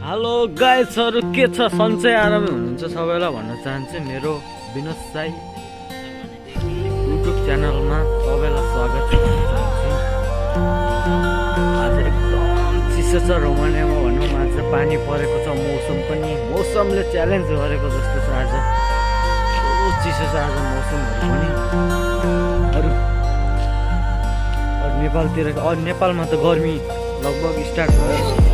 Hello गाइसहरु के छ सन्चै आरामै हुनुहुन्छ सबैलाई भन्न चाहन्छु मेरो विनोद साई युट्युब च्यानलमा सबैलाई स्वागत छ भन्न चाहन्छु। आज एकदम चिसो छ रोमानियामा भनौँ, आज पानी परेको छ, मौसमले च्यालेन्ज गरेको जस्तो छ। आज चिसो छ आज मौसमहरु पनि। अरु नेपालतिर नेपालमा त गर्मी लगभग स्टार्ट भयो।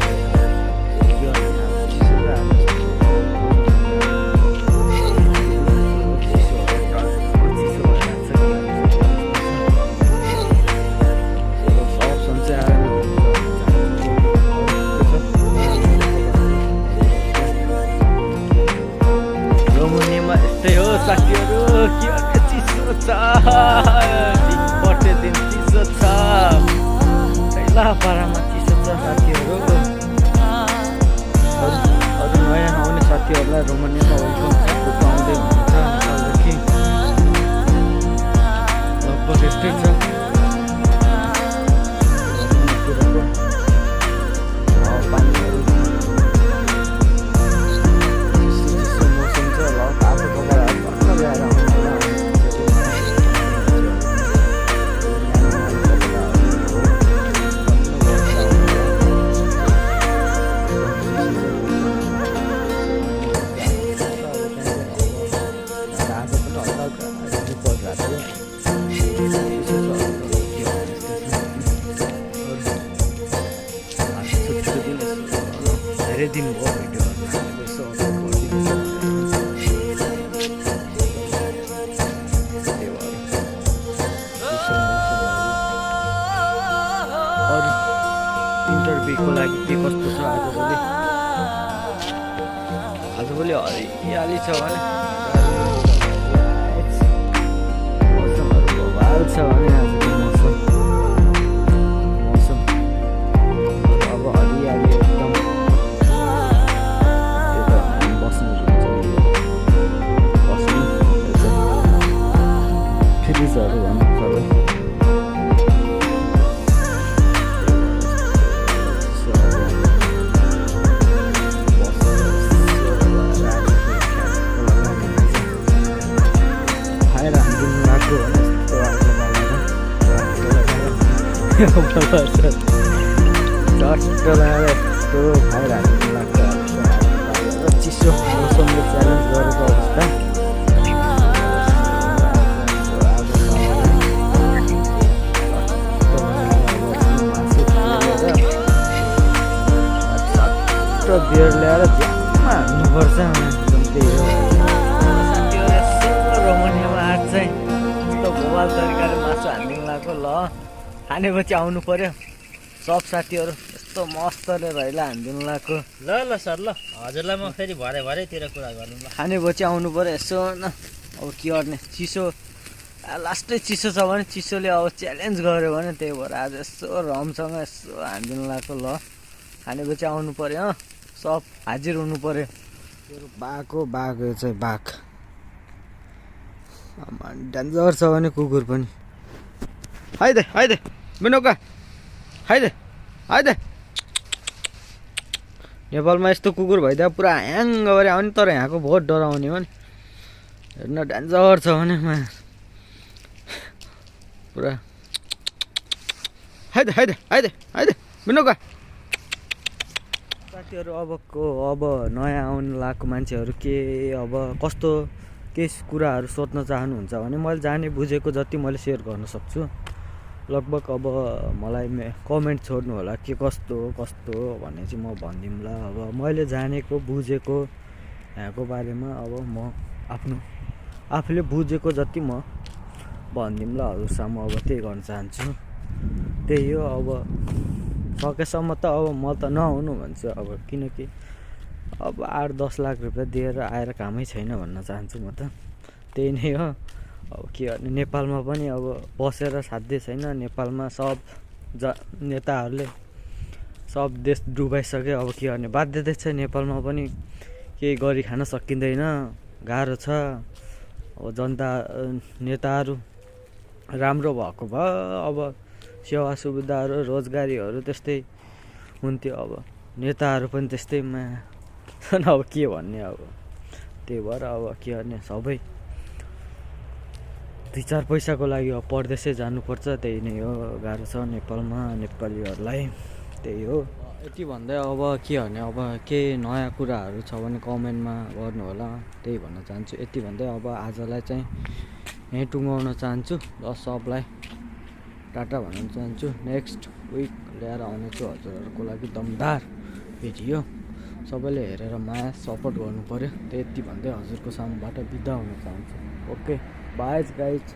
त्यही हो साथीहरू, के चिसो छ, दिन चिसो छ, पहिला पारामा चिसो छ साथीहरू। अझ नयाँ आउने साथीहरूलाई रोमानियामा वेलकम छ। आउँदै हुनुहुन्छ नेपालदेखि लगभग यस्तै छ। धेरै दिन भयो भिडियो यसो अरू इन्टरभ्यूको लागि के कस्तो छ आजभोलि हरियाली छ भने मौसमहरू बवाल छ भने आजको मौसम अब हरियाली एकदम फ्रिजहरू भनौँ सबै खाएर हानिदिनु लाग्यो भने चट्ट लगाएर यस्तो खाएर हानिदिनु लाग्छ। चिसो मौसमले च्यालेन्ज गरेको अवस्था। बियर ल्याएर ज्यानमा हान्नुपर्छ। त्यही हो साथीहरू, यसो रोमानियामा आज चाहिँ यस्तो भोवाल तरिकाले मासु हानिदिनु लाग्यो। ल खानेपछि आउनु पर्यो सब साथीहरू, यस्तो मस्तले रहिला हानिदिनु लाग्यो। ल सर, ल हजुरलाई म फेरि भरेतिर कुरा गर्नु ल। खानेपछि आउनु पर्यो यसो न। अब के गर्ने, चिसो लास्टै चिसो छ भने चिसोले अब च्यालेन्ज गर्यो भने त्यही भएर आज यसो रमसँग यसो हानिदिनु लाग्यो। ल खानेपछि आउनु पर्यो, सब हाजिर हुनु पर्यो। बाघ हो, बाघ यो चाहिँ बाघ। डेन्जर छ भने कुकुर पनि। हाइदे बिनोका, हाइदे। नेपालमा यस्तो कुकुर भइदियो पुरा ह्याङ गरे आउने, तर यहाँको बहुत डराउने हो नि। हेर्न डेन्जर छ भने पुरा। हाइदे बिनोका साथीहरू। अब नयाँ आउनु लागेको मान्छेहरू के अब कस्तो केही कुराहरू सोध्न चाहनुहुन्छ भने मैले जाने बुझेको जति मैले सेयर गर्न सक्छु। लगभग अब मलाई कमेन्ट छोड्नु होला के कस्तो भने चाहिँ म भनिदिउँला। अब मैले जानेको बुझेको यहाँको बारेमा अब म आफूले बुझेको जति म भनिदिउँला हजुरसम्म। अब त्यही गर्न चाहन्छु। त्यही हो, अब सकेसम्म त अब म त नहुनु भन्छु। अब किनकि अब 8-10 लाख रुपियाँ दिएर आएर कामै छैन भन्न चाहन्छु म त। त्यही नै हो। अब के गर्ने, नेपालमा पनि अब बसेर साध्य छैन। नेपालमा सब नेताहरूले सब देश डुबाइसक्यो। अब के गर्ने, बाध्यता छ। नेपालमा पनि केही गरी खान सकिँदैन, गाह्रो छ। अब जनता नेताहरू राम्रो भएको भए अब सेवा सुविधाहरू रोजगारीहरू त्यस्तै हुन्थ्यो। अब नेताहरू पनि त्यस्तैमा अब के भन्ने अब त्यही भएर अब के गर्ने सबै 2-4 पैसाको लागि अब परदेशै जानुपर्छ त्यही नै हो गाह्रो छ नेपालमा नेपालीहरूलाई त्यही हो यति भन्दै अब के भने अब केही नयाँ कुराहरू छ भने कमेन्टमा गर्नु होला त्यही भन्न चाहन्छु यति भन्दै अब आजलाई चाहिँ यहीँ टुङ्गाउन चाहन्छु र सबलाई टाटा भन्न चाहन्छु नेक्स्ट विक ल्याएर आउनेछु हजुरहरूको लागि दमदार भिडियो सबैले हेरेर माया सपोर्ट गर्नु पर्यो त्यति भन्दै हजुरको सामुबाट बिदा हुन चाहन्छु ओके बाई गाइज